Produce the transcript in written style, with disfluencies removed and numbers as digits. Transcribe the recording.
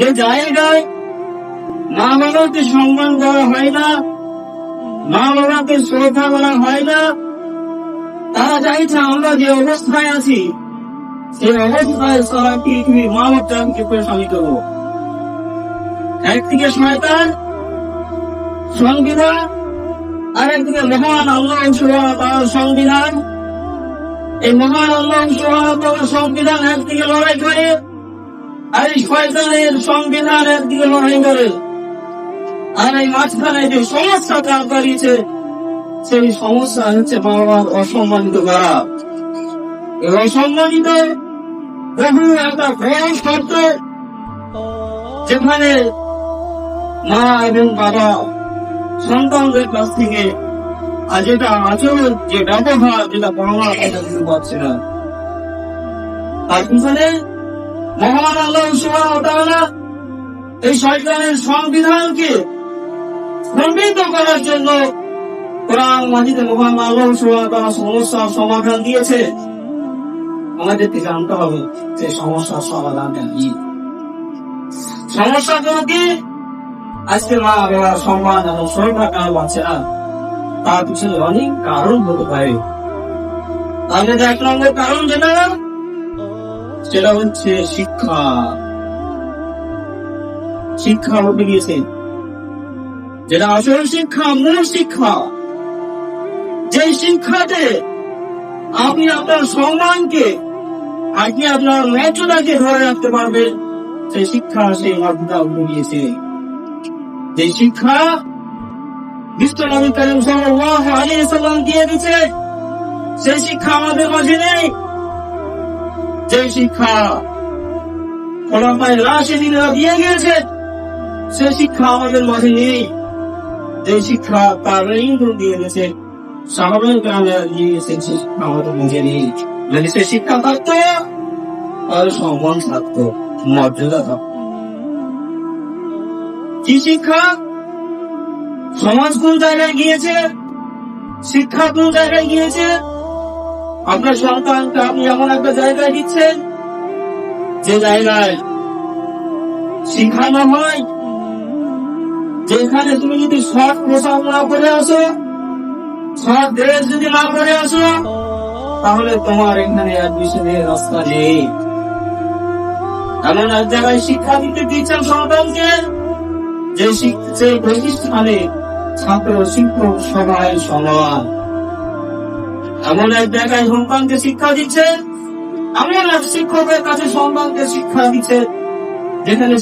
যে জায়গায় মা বাবাকে সম্মান করা হয় না, মা বাবাকে শ্রদ্ধা করা হয় না, তারা চাইছে আমরা যে অবস্থায় আছি সেই অবস্থায় সারা পৃথিবীর মা বাবাকে পরেশানি করবো। একদিকে শয়তান সংবিধান, আর একদিকে মহান আল্লাহ সুবহানাহু ওয়া তাআলার সংবিধান। এই মহান আল্লাহ সুবহানাহু ওয়া তাআলার সংবিধান একদিকে লড়াই করে, আর এই শয়তানের সংবিধান একদিকে লড়াই করে। আর এই মাঝখানে যে সমস্যা কাজ দাঁড়িয়েছে, সেই সমস্যা হচ্ছে মা বাবার অসম্মানিত করা। এই অসম্মানিত বহু একটা বড় শর্ত, যেখানে মা এবং বাবা সন্তানদের কাছ থেকে আর যেটা আচরণ, যে ব্যবহার, যেটা পরামর্শ, এটা কিছু পাচ্ছে না। তার পিছনে মহান আল্লাহ সুবহানাহু ওয়া তাআলা এই শয়তানের সংবিধানকে খণ্ডিত করার জন্য কোরআন মাজিদে মহান আল্লাহ সুবহানাহু ওয়া তাআলা সমস্যার সমাধান দিয়েছে। আমাদেরকে জানতে হবে যে সমস্যার সমাধানটা কি। সমস্যাগুলো কি? আজকে মা বাবার সম্মান এবং শ্রদ্ধা কেন পাচ্ছে না, তার পিছনে অনেক কারণ হতে পারে। তার মধ্যে 1 নম্বর কারণ যেটা, সেটা হচ্ছে শিক্ষা। শিক্ষা হতে গিয়েছে, যেটা আসল শিক্ষা, মূল শিক্ষা, যে শিক্ষাতে আপনি আপনার সম্মানকে, আপনি আপনার মর্যাদাকে ধরে রাখতে পারবেন, সেই শিক্ষা, সেই মর্যাদা উঠে গিয়েছে। যে শিক্ষা বিশ্ব নবী করিম সাল্লাল্লাহু আলাইহি ওয়াসাল্লাম দিয়ে দিয়েছে, সেই শিক্ষা আমাদের মাঝে নেই। যে শিক্ষা খোলাফায়ে রাশিদিনরা দিয়ে গিয়েছে, সেই শিক্ষা আমাদের মাঝে নেই। যে শিক্ষা তাবেঈনরা দিয়ে গেছে, সাহাবায়ে কেরামরা দিয়ে গেছে, সেই শিক্ষা আমাদের মাঝে নেই। যদি সেই শিক্ষা থাকতো, তাহলে সম্মান থাকতো, মর্যাদা থাকতো। কি শিক্ষা? সমাজ কোন জায়গায় গিয়েছে, শিক্ষা কোন জায়গায় গিয়েছে? আপনার সন্তানকে আপনি এমন একটা জায়গায় দিচ্ছেন, যে জায়গায় শিখানো হয়, যেখানে তুমি যদি সৎ পোশাক না পরে আসো, সৎ ড্রেস যদি না পরে আসো, তাহলে তোমার এখানে অ্যাডমিশনের রাস্তা নেই। এমন এক জায়গায় শিক্ষা দিতে দিচ্ছেন সন্তানকে, যে প্রতিষ্ঠানে ছাত্র শিক্ষক সবাই সমান। এমন এক জায়গায় সন্তানকে শিক্ষা দিচ্ছে, এমন এক শিক্ষকের কাছে সন্তানকে শিক্ষা দিচ্ছে, যেখানে